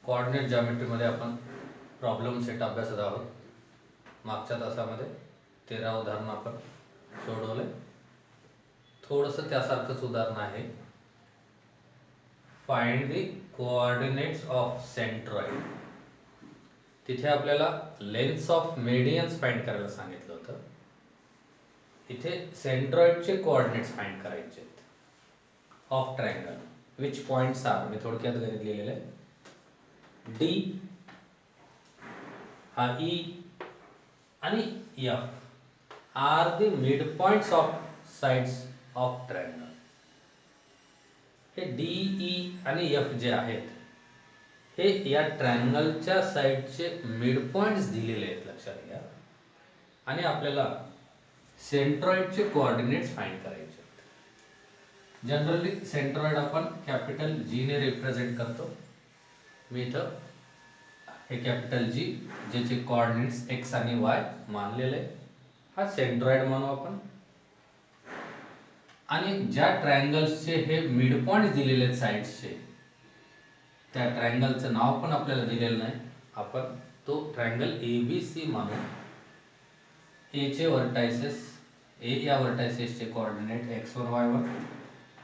Coordinate जॉमेट्रीमध्ये आपण problem set अभ्यासत आहोत. मागच्या तासामध्ये 13 उदाहरण आपण सोडवले. थोडंसं त्यासारखंच उदाहरण आहे. Find the coordinates of centroid. तिथे आपल्याला लेंथ्स ऑफ मेडियन्स फाइंड करायला सांगितलं होतं. इथे सेंट्रॉइडचे कोऑर्डिनेट्स फाइंड करायचे आहेत of triangle. Which points are, मी थोडक्यात गणित लिहिलेलं आहे. डी हा ई आणि F are the mid points of sides of triangle. हे डी ई आणि एफ जे आहेत हे या ट्रायंगलच्या साइडचे मिड पॉइंट्स दिलेले आहेत, लक्षात घ्या. आणि आपल्याला सेंट्रॉइडचे कोऑर्डिनेट्स फाइंड करायचे आहेत. जनरली सेंट्रॉइड आपण कॅपिटल जी ने रिप्रेझेंट करतो. मी इथं हे कॅपिटल जी ज्याचे कोऑर्डिनेट्स एक्स आणि वाय मानलेले हा सेंट्रॉइड मानू आपण. आणि ज्या ट्रायंगल्सचे हे मिड पॉइंट दिलेले आहेत साइड्सचे, त्या ट्रायंगलचं नाव पण आपल्याला दिलेलं नाही. आपण तो ट्रायंगल ए बी सी मानू. ए चे वर्टायसेस, ए या वर्टायसेसचे कोऑर्डिनेट x1 y1,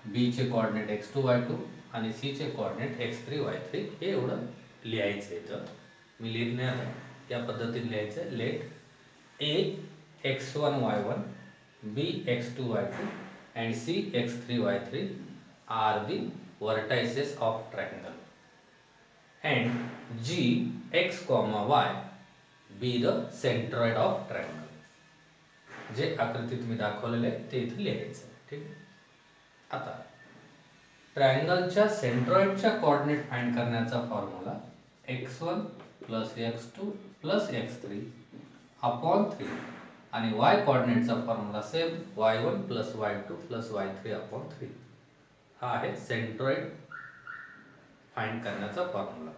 बी चे कोऑर्डिनेट x2 y2 आणि सी चे कोऑर्डिनेट x3 y3 हे एवढं लिहायचं इथं. मी लिहित नाही आता, या पद्धतीने लिहायचं. Late A x1 y1, b x2 y2 and c x3 y3 are the vertices of triangle and g x comma y be the centroid of triangle. जे आकृतीत मी दाखवलेले आहे ते इथे लिहायचं. ठीक आहे. आता ट्रायंगलच्या सेंट्रॉइडच्या कोऑर्डिनेट फाइंड करण्याचा formula x1 plus x2 plus x3 upon 3 आणि y कोऑर्डिनेटचा formula same y1 plus y2 plus y3 upon 3 हा आहे सेंट्रॉइड फाइंड करण्याचा फॉर्म्युला.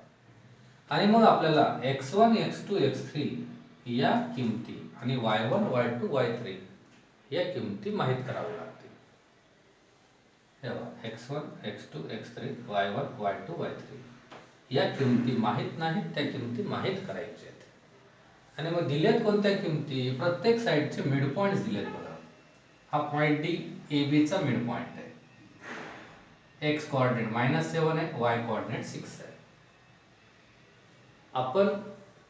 आणि मग आपल्याला x1 x2 x3 या किमती आणि y1 y2 y3 या किमती माहित कराव्या लागतील. x1 x2 x3 y1 y2 y3 या किमती माहित नाहीत, त्या किमती माहित करायच्या आहेत. आणि मग दिलेत कोणत्या किमती? प्रत्येक साइडचे मिड पॉइंट्स दिलेत बघा. हा पॉइंट डी ए बी चा मिड पॉइंट आहे. x कोऑर्डिनेट -7 आहे, y कोऑर्डिनेट 6 आहे. आपण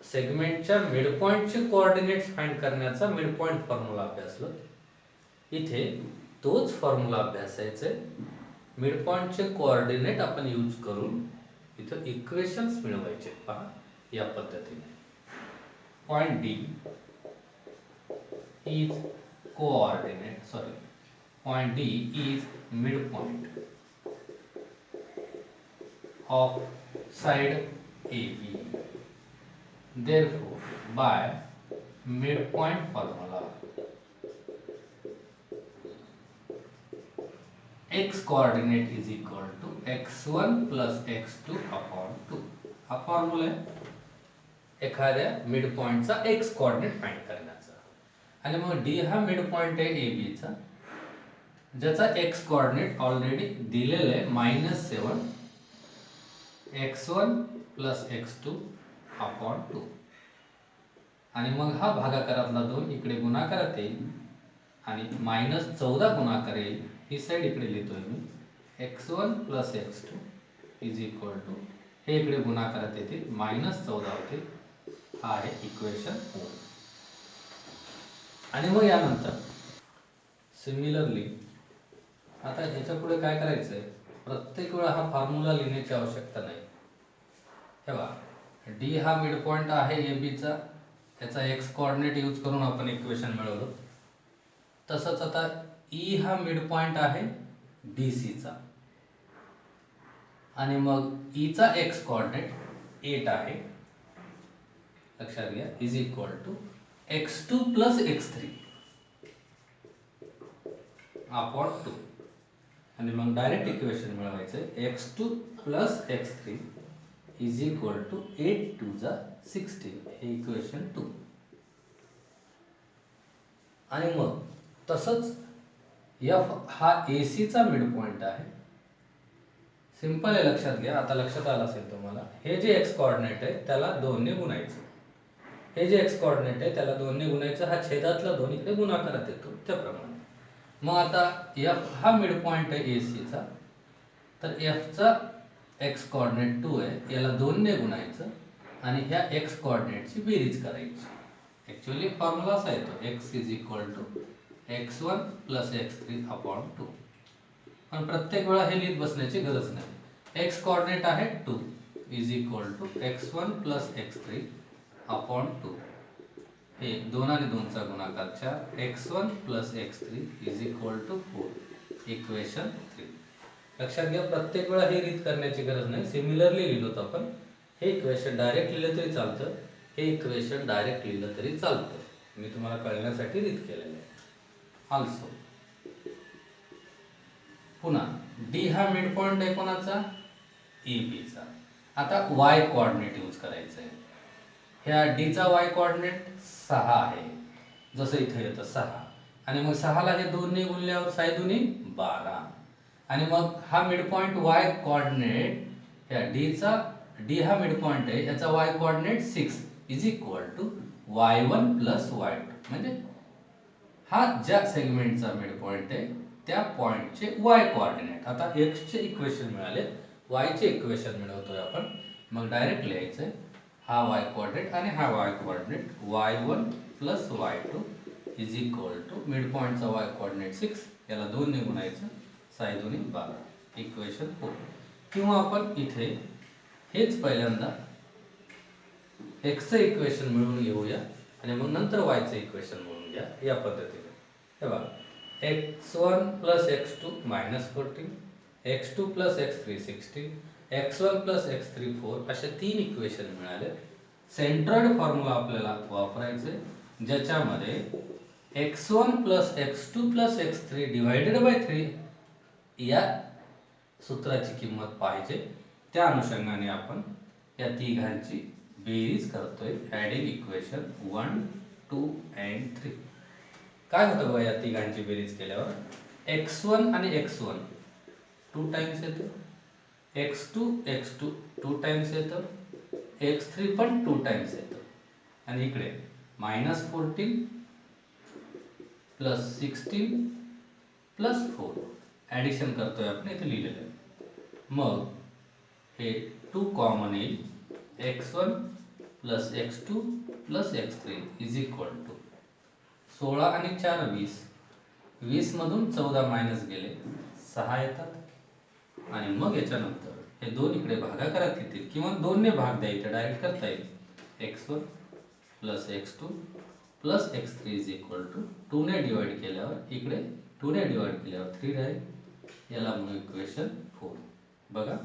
सेगमेंटच्या मिड पॉइंटचे कोऑर्डिनेट्स फाइंड करण्याचा मिड पॉइंट फॉर्म्युला अभ्यासलो. इथे तोच फॉर्म्युला अभ्यासायचा आहे. मिड पॉइंटचे कोऑर्डिनेट आपण यूज करून इथं इक्वेशन्स मिळवायचे. पहा या पद्धतीने. Point D is point D is midpoint of side AB. Therefore, by midpoint formula, x coordinate is equal to x1 plus x2 upon 2. हा फॉर्म्युला आहे एखाद्या मिड पॉइंटचा एक्स कोऑर्डिनेट फाइंड करण्याचा. आणि मग डी हा मिड पॉइंट आहे A B चा, ज्याचा एक्स कोऑर्डिनेट ऑलरेडी दिलेला आहे -7 x1 प्लस x2 अपॉन 2. आणि मग हा भागाकारातला 2 इकडे गुणाकारात येईल आणि -14 गुणाकार येईल. ही साइड इकडे लिहितोय मी. x1 plus x2 is equal to हे इकडे गुणाकारात येतील -14 होते. हा आहे इक्वेशन 4. आणि मग यानंतर सिमिलरली आता ह्याच्या पुढे काय करायचंय? प्रत्येक वेळा हा फॉर्म्युला लिहिण्याची आवश्यकता नाही. हे बघा, डी हा मिड पॉइंट आहे ए बी चा, त्याचा एक्स कोऑर्डिनेट यूज करून आपण इक्वेशन मिळवलं. तसंच आता ई हा मिड पॉइंट आहे डी सी चा, आणि मग ई चा एक्स कोऑर्डिनेट 8 आहे, लक्षात घ्या, is equal to x2 plus x3 upon 2. आणि मग डायरेक्ट इक्वेशन मिळवायचं x2 plus x3 is equal to 8 2 जा 16. हे इक्वेशन 2. आणि मग तसंच f हा AC चा मिड पॉइंट आहे, सिंपल आहे, लक्षात घ्या. आता लक्षात आलं असेल तुम्हाला. हे जे एक्स कोऑर्डिनेट आहे त्याला 2 ने गुणायचं. हे जे एक्स कोऑर्डिनेट आहे त्याला 2 ने गुणायचं. हा छेदातला 2 इकडे गुणाकारात येतो त्याप्रमाणे. मग आता एफ हा मिड पॉइंट आहे AC चा. तर एफचा एक्स कोऑर्डिनेट 2 आहे, याला 2 ने गुणायचं आणि ह्या एक्स कोऑर्डिनेटची बेरीज करायची. ॲक्च्युअली फॉर्म्युला असा येतो, x is equal to x1 plus x3 upon 2. पण प्रत्येक वेळा हे लिहित बसण्याची गरज नाही. एक्स कोऑर्डिनेट आहे 2 is equal to x1 plus x3 upon 2. हे 2 आणि 2 चा गुणाकार 4, x1 plus x3 is equal to 4. Equation 3. लक्षात घ्या, प्रत्येक वेळा हे रीत करण्याची गरज नाही. सिमिलरली लिहिलो आपण. हे इक्वेशन डायरेक्ट लिहिलं तरी चालतं, हे इक्वेशन डायरेक्ट लिहिलं तरी चालतं. मी तुम्हाला कळण्यासाठी रीत केलेलं आहे. ऑल्सो पुन्हा डी हा मिड पॉइंट आहे कोणाचा? AB चा. आता y कोऑर्डिनेट यूज करायचं आहे. ह्या D चा y कोऑर्डिनेट 6 आहे, जसं इथे येतं 6. आणि मग 6 ला हे 2 ने गुणल्यावर 6 दुनी 12. आणि मग हा मिड पॉइंट y कोऑर्डिनेट, ह्या D हा मिड पॉइंट आहे, याचा y coordinate 6 is equal to y1 plus y2. म्हणजे हा ज्या सेगमेंटचा मिड पॉइंट आहे त्या पॉइंटचे y कोऑर्डिनेट. आता x चे इक्वेशन मिळाले, y चे इक्वेशन मिळवतोय आपण. मग डायरेक्ट लिहायचंय, हा y कोऑर्डिनेट आणि हा y coordinate y1 plus y2 is equal to mid पॉइंटचा y कोऑर्डिनेट 6, याला 2 ने गुणायचं, 6 दुनी 12. इक्वेशन 4. किंवा आपण इथे हेच पहिल्यांदा x चं इक्वेशन मिळवून घेऊया आणि मग नंतर y चं इक्वेशन मिळवून घ्या या पद्धतीने. हे बघा, x1 plus x2 minus 14, x2 plus x3 16, x1 plus x3 4, अशा 3 इक्वेशन मिळाले. सेंट्रॉइड फॉर्म्युला आपल्याला वापरायचे, ज्याच्यामध्ये x1 plus x2 plus x3 divided by 3 या सूत्राची किंमत पाहिजे. त्या अनुषंगाने आपण या तिघांची बेरीज करतोय. Adding equation 1, 2 and 3. काय होतं बघा या तिघांची बेरीज केल्यावर? x1 आणि x1 2 टाइम्स येतं, x2 2 टाइम्स येतं, x3 पण 2 टाइम्स येतं. आणि इकडे मायनस 14 प्लस 16 प्लस 4 ॲडिशन करतोय आपण, इथे लिहिलेलं आहे. मग हे 2 कॉमन येईल, x1 plus x2 plus x3 is equal to 16 आणि 4 20. 20 मधून 14 मायनस गेले 6 येतात. आणि मग याच्यानंतर हे 2 इकडे भागाकारात येतील किंवा 2 ने भाग द्यायचं, डायरेक्ट करता येईल. x1 plus x2 plus x3 is equal to 2 ने डिवाइड केल्यावर इकडे 2 ने डिवाइड केल्यावर 3 राहील, याला म्हणू इक्वेशन 4. बघा,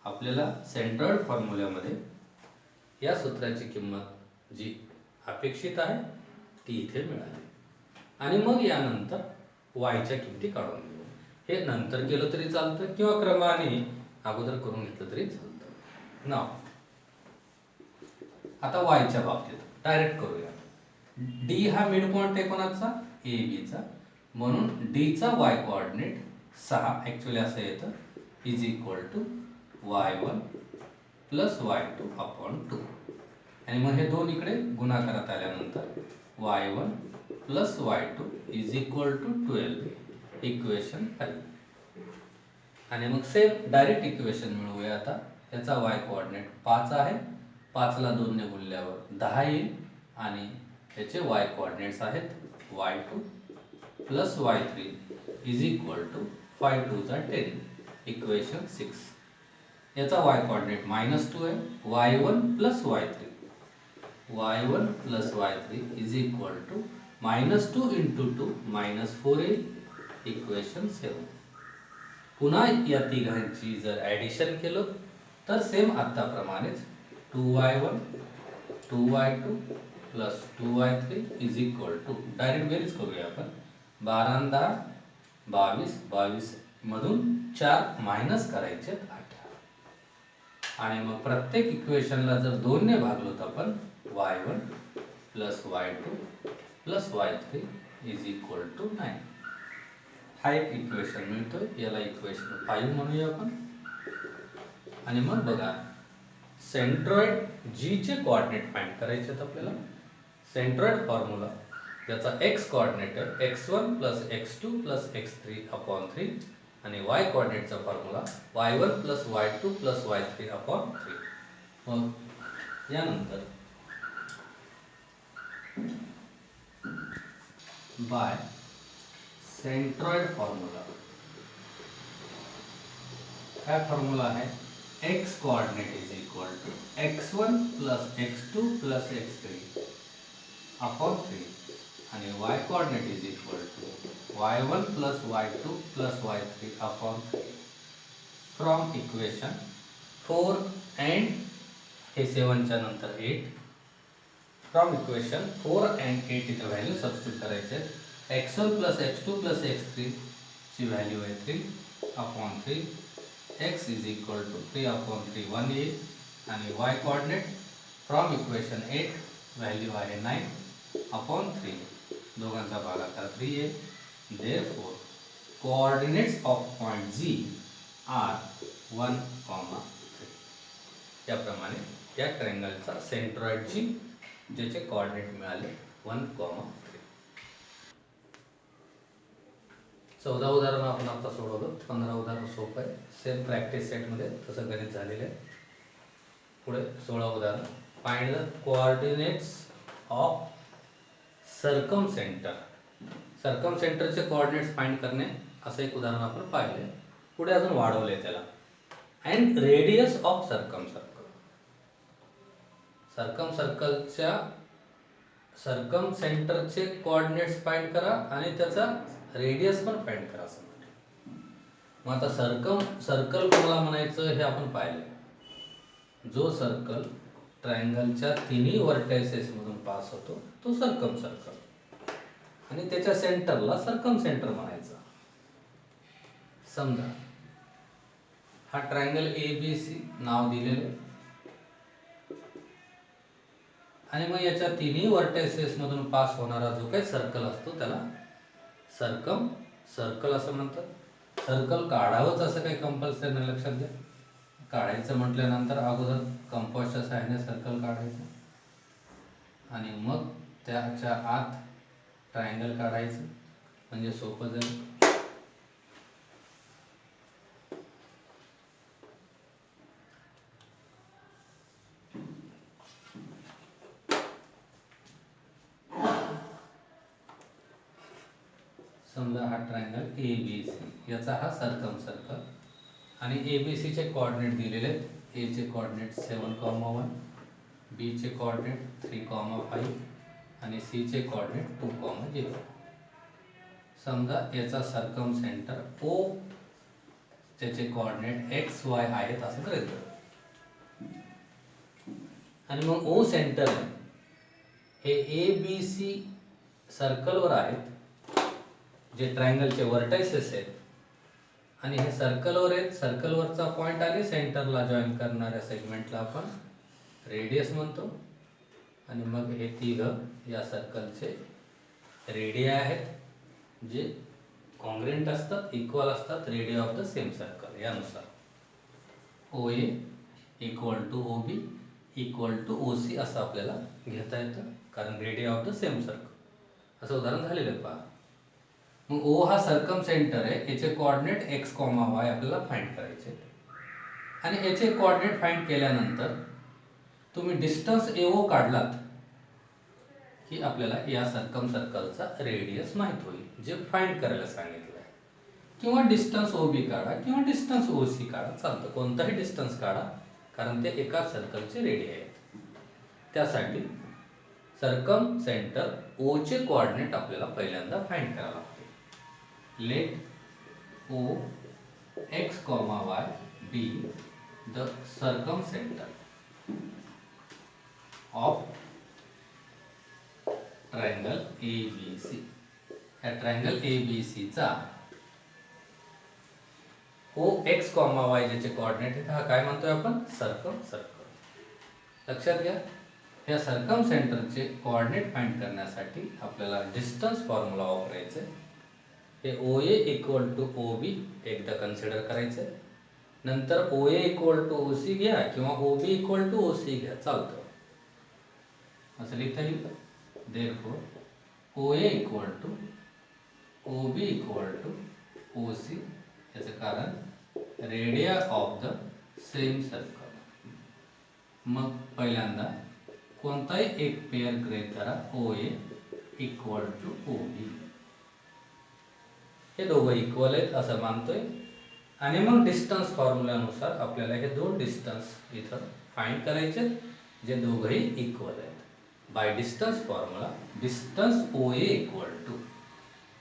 आपल्याला सेंट्रॉइड फॉर्म्युल्यामध्ये या सूत्राची किंमत जी अपेक्षित आहे ती इथे मिळाली. आणि मग यानंतर वायच्या किमती काढून घेऊ. हे नंतर केलं तरी चालतं किंवा क्रमाने अगोदर करून घेतलं तरी चालतं. नाव आता वायच्या बाबतीत डायरेक्ट करूया. डी हा मिड पॉइंट आहे कोणाचा? AB चा. म्हणून D चा y कोऑर्डिनेट 6 ॲक्च्युअली असं येतं, is equal to y1 plus y2 upon 2. आणि मग हे 2 इकडे गुणाकारात आल्यानंतर y1 plus y2 is equal to 12. Equation 5. आणि मग सेम डायरेक्ट इक्वेशन मिळवूया आता. याचा y कोऑर्डिनेट 5 आहे, 5 ला 2 ने गुणल्यावर 10 येईल. आणि याचे y कोऑर्डिनेट्स आहेत y2 plus y3 is equal to 5 2 जा 10. इक्वेशन 6. याचा y कोऑर्डिनेट -2 आहे, y1 plus y3 plus y3 is equal to -2 into 2 -4 येईल. इक्वेशन 7. पुन्हा या तिघांची जर ॲडिशन केलं तर सेम आत्ताप्रमाणेच 2y1 2y2 plus 2y3 is equal to, direct बेरीज करूया आपण. 12 आणि 10 22, 22 मधून 4 मायनस करायचे 18. आणि मग प्रत्येक इक्वेशनला जर 2 ने भागलो तर आपण y1 plus y2 plus y3 is equal to 9. हा एक इक्वेशन मिळतोय, याला इक्वेशन 5 म्हणूया आपण. आणि मग बघा सेंट्रॉइड जी चे कोऑर्डिनेट फाइंड करायचे आहेत आपल्याला. सेंट्रॉइड फॉर्म्युला ज्याचा एक्स कोऑर्डिनेट आहे x1 plus x2 plus x3 upon 3 आणि y कोऑर्डिनेटचा formula y1 plus y2 plus y3 upon 3. मग यानंतर बाय सेंट्रॉइड फॉर्म्युला काय फॉर्म्युला आहे x coordinate is equal to x1 plus x2 plus x3 upon 3 आणि y coordinate is equal to y1 plus y2 plus y3 upon 3 from equation 4 and हे 7 च्या नंतर 8. From equation 4 and 8 इथं value substitute करायचे. x1 plus x2 plus x3 ची value आहे 3 upon 3. x is equal to 3 upon 3 1 येईल आणि y coordinate from equation 8 value आहे 9 अपॉन 3. दोघांचा भागाकार 3 येईल. Therefore coordinates of point G are 1, 3. याप्रमाणे या ट्रायंगलचा सेंट्रॉइडची ज्याचे कोऑर्डिनेट मिळाले 1, 3. 14 उदाहरण आपण आता सोडवलं. 15 उदाहरण सोपं आहे. सेम प्रॅक्टिस सेटमध्ये तसं गणित झालेलं आहे. पुढे 16 उदाहरण. Find the coordinates of circumcentre. सर्कमसेंटरचे कोऑर्डिनेट्स फाइंड करणे असं एक उदाहरण आपण पाहिले. पुढे अजून वाढवले त्याला. And radius of circumcircle. सर्कमसर्कलच्या सर्कमसेंटरचे कोऑर्डिनेट्स फाइंड करा आणि त्याचा रेडियस पण फाइंड करा असं म्हटलं. मग आता सर्कल कोणाला म्हणायचं हे आपण पाहिले. जो सर्कल ट्रायंगलच्या तिन्ही व्हर्टायसेस मधून पास होतो तो सर्कमसर्कल आणि त्याच्या सेंटरला सर्कमसेंटर म्हणायचं. समजा हा ट्रायंगल ABC नाव दिलेलं आणि मग याच्या तिन्ही व्हर्टायसेस मधून पास होणारा जो काही सर्कल असतो त्याला सर्कम सर्कल असं म्हणतात. सर्कल काढावंच असं काही कंपल्सरी नाही, लक्षात घ्या. काढायचं म्हटल्यानंतर अगोदर कंपासच्या सहाय्याने सर्कल काढायचं आणि मग त्याच्या आत ट्रायंगल काढायचं म्हणजे सोपं जाईल. समजा हा ट्रायंगल ABC याचा हा सर्कल आणि ABC चे कोऑर्डिनेट दिलेले आहेत. A चे कोऑर्डिनेट 7,1, B चे कोऑर्डिनेट 3,5 आणि C चे कोऑर्डिनेट 2,0. समजा याचा सर्कमसेंटर O त्याचे कोऑर्डिनेट x y आहेत असं करायचं आणि मग O सेंटर हे ABC सर्कलवर आहेत जे ट्रायंगलचे व्हर्टायसेस आहेत आणि हे सर्कलवर आहेत. सर्कलवरचा पॉइंट आणि सेंटरला जॉईन करणाऱ्या सेगमेंटला आपण रेडियस म्हणतो आणि मग हे तिघं या सर्कलचे रेडिया आहेत जे कॉन्ग्रुएंट असतात, इक्वल असतात radii of the same circle. यानुसार OA equal to OB equal to OC असं आपल्याला घेता येतं कारण radii of the same circle. असं उदाहरण झालेलं आहे पहा. मग O हा सर्कमसेंटर आहे. याचे कोऑर्डिनेट x, y आपल्याला फाइंड करायचे आणि याचे कोऑर्डिनेट फाइंड केल्यानंतर तुम्ही डिस्टन्स AO काढलात की आपल्याला या सर्कमसर्कलचा रेडियस माहित होईल जे फाइंड करायला सांगितलं आहे. किंवा डिस्टन्स OB काढा किंवा डिस्टन्स OC काढा, चालतं. कोणताही डिस्टन्स काढा कारण ते एका सर्कलचे रेडिया आहेत. त्यासाठी सर्कमसेंटर O चे कोऑर्डिनेट आपल्याला पहिल्यांदा फाइंड करावं लागते. Let O x, y be the circumcenter of triangle ABC. या ट्रायंगल ABC चा O x, y ज्याचे कोऑर्डिनेट आहेत हा काय म्हणतोय आपण सर्कमसर्कल. लक्षात घ्या या सर्कमसेंटरचे कोऑर्डिनेट फाइंड करण्यासाठी आपल्याला डिस्टन्स फॉर्म्युला वापरायचे. हे OA इक्वल टू OB एकदा कन्सिडर करायचं नंतर O A equal to O C घ्या किंवा O B equal to O C घ्या, चालतं. असं लिहिता येईल. Therefore O A equal to O B equal to O C. याचं कारण radii of the same circle. मग पहिल्यांदा कोणताही एक पेअर गृहीत धरा, ओ ए इक्वल टू ओ बी. हे दोघं इक्वल आहेत असं मानतोय. आणि मग डिस्टन्स फॉर्म्युल्यानुसार आपल्याला हे दोन डिस्टन्स इथं फाइंड करायचे जे दोघंही इक्वल आहेत. By distance formula distance O A equal to.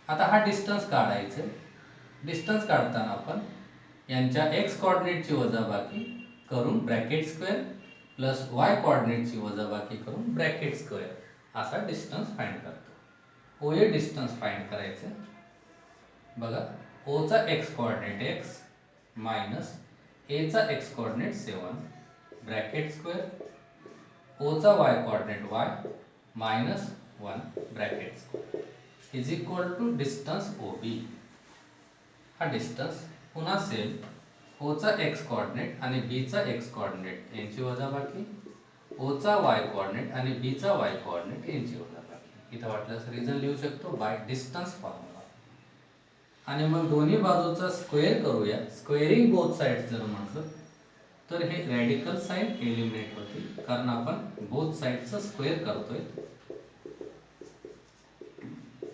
आता हा डिस्टन्स काढायचं. डिस्टन्स काढताना आपण यांच्या एक्स कॉर्डिनेटची वजाबाकी करून ब्रॅकेट स्क्वेअर प्लस वाय कॉर्डिनेटची वजाबाकी करून ब्रॅकेट स्क्वेअर असा डिस्टन्स फाइंड करतो. ओ ए डिस्टन्स फाइंड करायचं. बघा, ओचा एक्स कॉर्डिनेट एक्स मायनस एचा एक्स कॉर्डिनेट 7 ब्रॅकेट स्क्वेअर, ओचा Y coordinate Y minus 1 bracket square is equal to distance O B. हा डिस्टन्स पुन्हा सेम ओचा एक्स कॉर्डिनेट आणि बीचा एक्स कॉर्डिनेट यांची वजाबाकी, ओचा वाय कॉर्डिनेट आणि बीचा वाय कॉर्डिनेट यांची वजाबाकी. इथं वाटल्यास रिझन लिहू शकतो बाय डिस्टन्स फॉर्म्युला. आणि मग दोन्ही बाजूचा स्क्वेअर करूया. स्क्वेअरिंग बोथ साइड्स जर म्हटलं तर हे रॅडिकल साइड एलिमिनेट होतील कारण आपण बोथ साइडचं स्क्वेअर करतोय.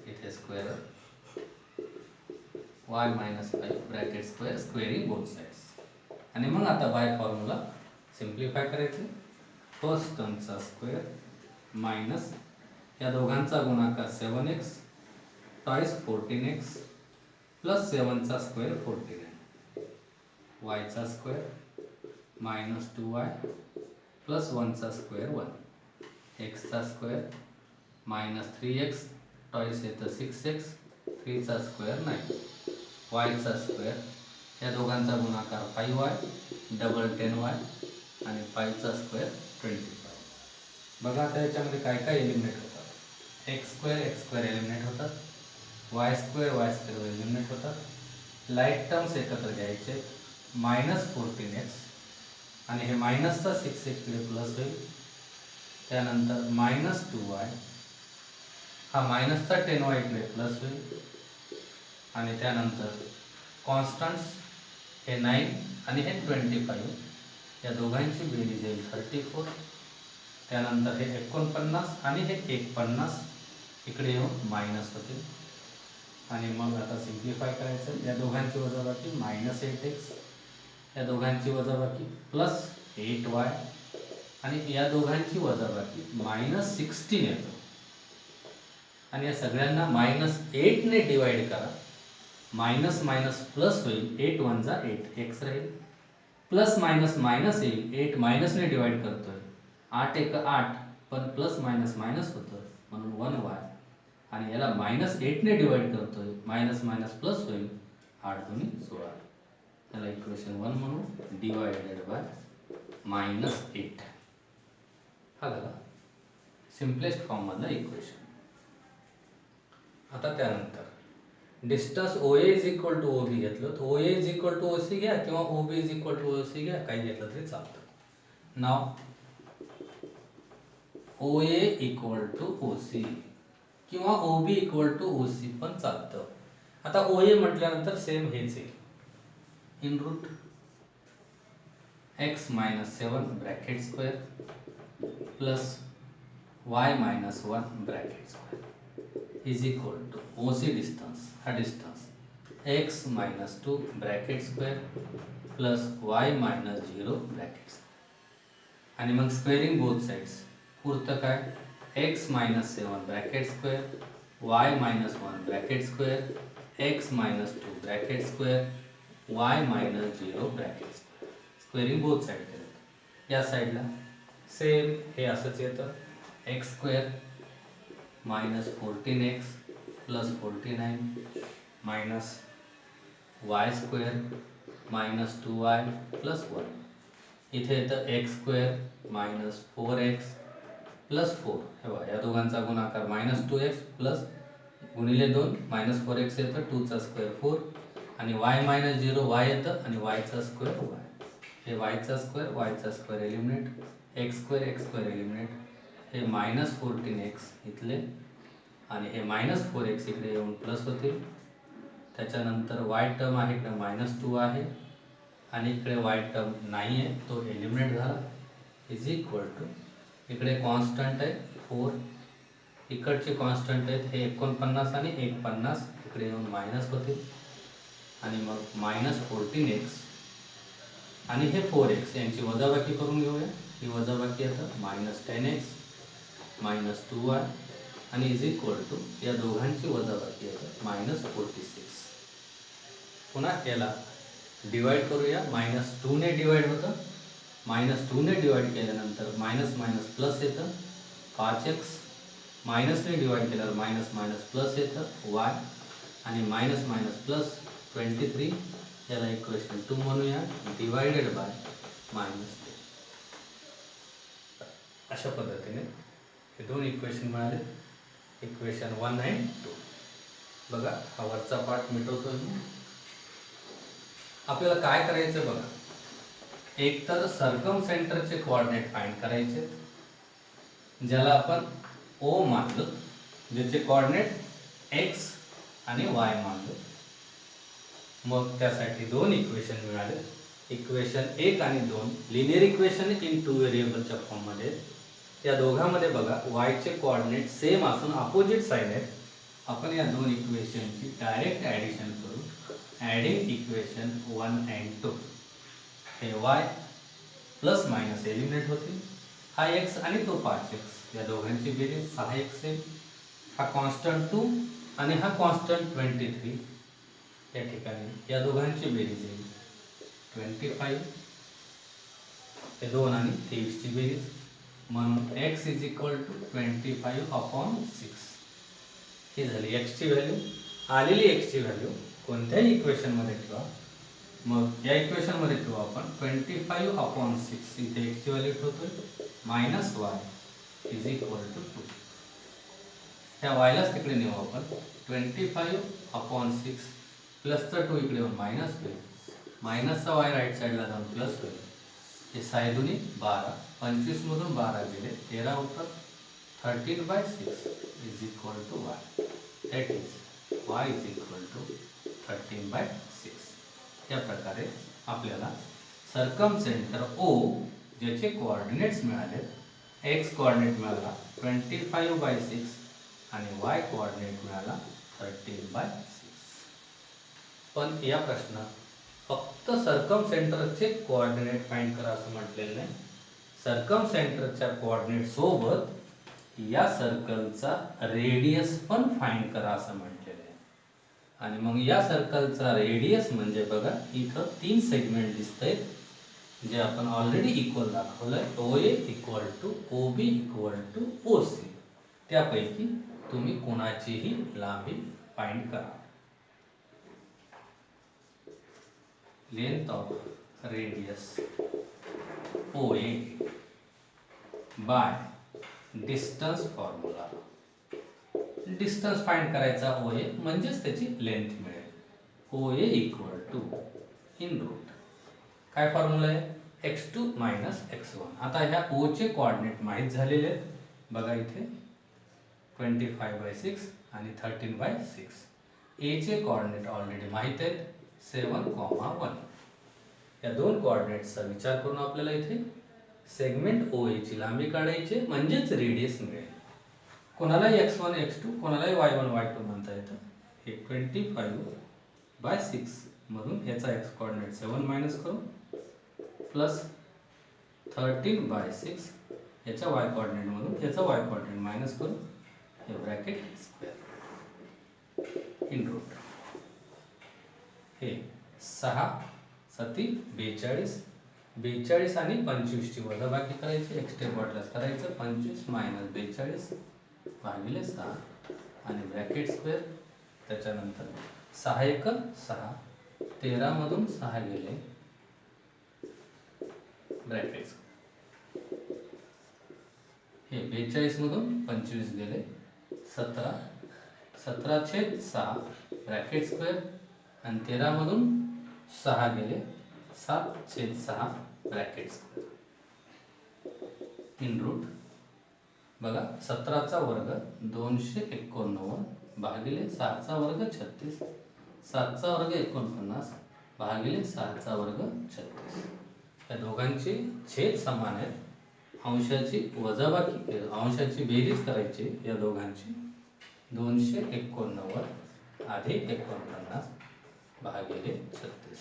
इथे square y minus 5 bracket square squaring both sides. आणि मग आता बाय फॉर्म्युला सिम्प्लिफाय करायचे. फर्स्ट टर्मचा स्क्वेअर मायनस या दोघांचा गुणाकार 7x टॉईस 14x प्लस 7चा स्क्वेअर 49 वायचा स्क्वेअर मायनस 2y प्लस 1चा स्क्वेअर 1 एक्सचा स्क्वेअर मायनस 3x टॉईस येतं 6x 3चा स्क्वेअर 9 वायचा स्क्वेअर या दोघांचा गुणाकार 5y डबल 10y आणि 5चा स्क्वेअर 25. बघा आता याच्यामध्ये काय काय एलिमिनेट होतात. एक्स स्क्वेअर एलिमिनेट होतात, वाय स्क्वेअर एलिमिनेट होतात. लाईट टर्म्स एकत्र घ्यायचे मायनस 14x आणि हे मायनसचा 6x इकडे प्लस होईल. त्यानंतर मायनस 2y हा मायनसचा 10y इकडे प्लस होईल. आणि त्यानंतर कॉन्स्टंट्स हे 9 आणि हे 25 या दोघांची बेरीज येईल 34. त्यानंतर हे 49 आणि हे 49 इकडे येऊन मायनस होतील. आणि मग आता सिम्प्लिफाय करायचं. या दोघांची वजाबाकी मायनस 8x या दोघांची वजाबाकी प्लस 8y आणि या दोघांची वजाबाकी मायनस 16 येतं. आणि या सगळ्यांना मायनस 8ने डिवाइड करा. मायनस मायनस प्लस होईल. 8 1 जा 8 एक्स राहील. प्लस मायनस मायनस येईल. 8 मायनसने डिवाइड करतोय. 8 एक 8 पण प्लस मायनस मायनस होतं म्हणून 1y आणि याला मायनस 8ने डिवाइड करतोय. मायनस मायनस प्लस होईल. 8 दुनी 16. त्याला इक्वेशन 1 म्हणून डिवायडेड बाय मायनस 8. हा झाला सिम्पलेस्ट फॉर्म मधला इक्वेशन. आता त्यानंतर distance O A is equal to O B घेतलं तर O A is equal to O C घ्या किंवा O B is equal to O C घ्या, काही घेतलं तरी चालतं. नाव O A equal to O C किंवा O B equal to O C पण चालतं. आता ओ ए म्हटल्यानंतर सेम हेच आहे. In root X minus 7 bracket square plus Y minus 1 bracket square is equal to O C distance. हा distance X minus 2 bracket square plus Y minus 0 bracket square. आणि मग squaring both sides पुरतं काय. X minus 7 bracket square Y minus 1 bracket square X minus 2 bracket square Y minus 0 bracket square. Squaring both side केलं. या साईडला same हे असंच येतं. X square minus 14x plus 49 minus Y square minus 2y plus 1. इथे येतं X square minus 4x plus 4. हे बघा या दोघांचा गुणाकार मायनस 2x प्लस गुणिले 2 मायनस 4x येतं. 2चा स्क्वेअर 4 आणि y मायनस 0 y येतं आणि वायचा स्क्वेअर y. हे वायचा square eliminate, X square eliminate, हे मायनस 14x इथले आणि हे मायनस 4x इकडे येऊन प्लस होतील. त्याच्यानंतर y टर्म आहे इकडे -2 आहे आणि इकडे y टर्म नाही आहे, तो एलिमिनेट झाला. इज इक्वल टू इकडे कॉन्स्टंट आहे 4, इकडचे कॉन्स्टंट आहेत हे 49 आणि 150 इकडे येऊन मायनस होतील आणि मग -14x आणि हे 4x यांची वजाबाकी करून घेऊया. ही वजाबाकी येतं -10x -2y आणि इज इक्वल टू या दोघांची वजाबाकी येतं -46. पुन्हा याला डिवाइड करूया. -2 ने डिवाइड होतं, -2 ने डिवाइड केल्यानंतर मायनस मायनस प्लस येतं 5x, मायनसने डिवाइड केल्यावर मायनस मायनस प्लस येतं y आणि मायनस मायनस प्लस 23. याला इक्वेशन 2 म्हणूया, डिवायडेड बाय -2. अशा पद्धतीने हे दोन इक्वेशन मिळाले, इक्वेशन 1 आणि 2. बघा हा वरचा पार्ट मिटवतोय मी. आपल्याला काय करायचं बघा, एक तर सर्कम सेंटरचे कोऑर्डिनेट फाइंड करायचे ज्याला आपण O मानलं, ज्याचे कोऑर्डिनेट x आणि y मानलं. मग त्यासाठी दोन इक्वेशन मिळाले, इक्वेशन 1 आणि 2 लिनियर इक्वेशन इन 2 व्हेरिएबलच्या फॉर्ममध्ये. त्या दोघांमध्ये बघा y चे कोऑर्डिनेट सेम असून अपोजिट साइड आहेत. आपण या दोन इक्वेशनची डायरेक्ट ॲडिशन करू. ॲडिंग इक्वेशन 1 and 2, हे y प्लस मायनस एलिमिनेट होतील. हा x आणि तो 5x, या दोघांची बेरीज 6x आहे. हा कॉन्स्टंट 2 आणि हा कॉन्स्टंट 23, या ठिकाणी या दोघांची बेरीज येईल 25. हे 2 आणि 23 ची बेरीज, म्हणून x इज इक्वल टू 25/6. ही झाली x ची व्हॅल्यू. आलेली x ची व्हॅल्यू कोणत्याही इक्वेशनमध्ये ठेवा. मग या इक्वेशनमध्ये ठेवू आपण 25/6. इथे x ची व्हॅल्यू ठेवतोय -y इज इक्वल टू 2. ह्या yलाच तिकडे नेऊ आपण. 25/6 प्लसचा 2 इकडे येऊन मायनस होईल, मायनसचा y राईट साईडला जाऊन प्लस होईल. हे 6×2 12, 25 मधून 12 गेले 13 होतात. 13/6 is equal to y. That is y is equal to 13/6. या प्रकारे आपल्याला सर्कम सेंटर O ज्याचे कोऑर्डिनेट्स मिळाले, x कोऑर्डिनेट मिळाला 25/6 आणि y कोऑर्डिनेट मिळाला 13/6. पण या प्रश्नात फक्त सर्कम सेंटरचे कोऑर्डिनेट फाइंड करा असं म्हटलेलं नाही. सर्कम सेंटरच्या कोऑर्डिनेट सोबत या सर्कलचा रेडियस पण फाइंड करा असं म्हटलेलं आहे. आणि मग या सर्कलचा रेडियस म्हणजे बघा इथं 3 सेगमेंट दिसत आहेत जे आपण ऑलरेडी इक्वल दाखवलंय. OA equal to OB equal to OC. त्यापैकी तुम्ही कोणाचीही लांबी फाइंड करा. Length of radius OA by distance formula. Distance find करायचा OA म्हणजेच त्याची लेंथ मिळेल. OA equal to in root काय फॉर्म्युला आहे, x2 - x1. आता ह्या O चे कोऑर्डिनेट माहीत झालेले आहेत. बघा इथे 25/6 आणि 13/6. A चे कोऑर्डिनेट ऑलरेडी माहीत आहेत 7,1. या दोन कोऑर्डिनेट्सचा विचार करून आपल्याला इथे सेगमेंट OA ची लांबी काढायची म्हणजेच रेडियस मिळेल. कोणालाही x1 x2 कोणालाही y1 y2 म्हणता येतं. हे 25/6 मधून याचा x कोऑर्डिनेट 7 मायनस करू प्लस 13/6 याच्या y कोऑर्डिनेट मधून याचा y कोऑर्डिनेट मायनस करू, हे ब्रॅकेट स्क्वेअर इन रूट. हे 6×7 42. 42 आणि 25 ची वजाबाकी करायची, एक स्टेप वाटल्यास करायचं. 25 - 42 भागिले 6 आणि ब्रॅकेट स्क्वेअर. त्याच्यानंतर 6×1 6, 13 मधून 6 गेले ब्रॅकेट. हे 42 मधून 25 गेले 17, 17/6 ब्रॅकेट स्क्वेअर आणि 13 मधून 6 गेले 7/6 ब्रॅकेट स्क्वेअर इन रूट बघा 17चा वर्ग 289 भागिले 6चा वर्ग 36, 7चा वर्ग 49 भागिले 6चा वर्ग 36. या दोघांची छेद समान आहेत. अंशाची वजाबाकी अंशाची बेरीज करायची या दोघांची. 289 अधिक 49 भागिले 36.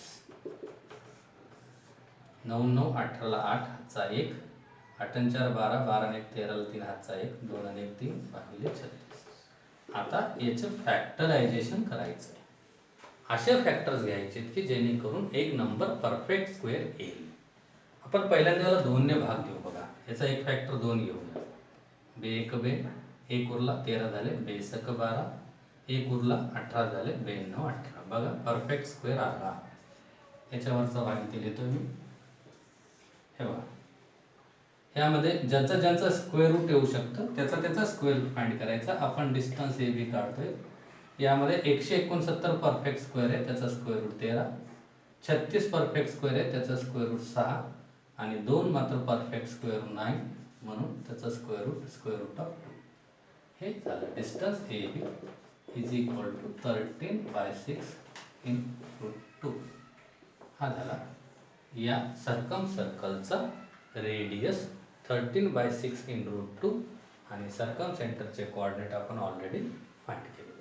9 9 18 8 हातचा 1, 8 4 12, 12 1 13 3 हातचा 1, 2 1 3 भागिले 36. आता याचं फॅक्टरायझेशन करायचं आहे. असे फॅक्टर्स घ्यायचे की जेणेकरून एक नंबर परफेक्ट स्क्वेअर येईल. आपण पहिल्यांदा याला 2 ने भाग देऊ. बघा याचा एक फॅक्टर 2 घेऊया. बे 1 बे 1 उरला 13 झाले, बे 1 12, 1 उरला 18 झाले, बे 9 18. बघा परफेक्ट स्क्वेअर आला. याच्यावरचा भाग इथे लिहितो मी. हे बघा यामध्ये ज्याचा ज्याचा स्क्वेअर रूट येऊ शकतं त्याचा स्क्वेअर रूट फाइंड करायचा. आपण डिस्टन्स ए बी काढतोय. यामध्ये 169 परफेक्ट स्क्वेअर आहे, त्याचा स्क्वेअर रूट 13. 36 परफेक्ट स्क्वेअर आहे, त्याचा स्क्वेअर रूट 6 आणि 2 मात्र परफेक्ट स्क्वेअर रूट 9 म्हणून त्याचा स्क्वेअर रूट ऑफ 2. हे झालं distance A B is equal to 13/6 in root 2. हा झाला या सर्कम सर्कलचा रेडियस 13/6 इन रूट 2 आणि सर्कम सेंटरचे कोऑर्डिनेट आपण ऑलरेडी फाइंड केले.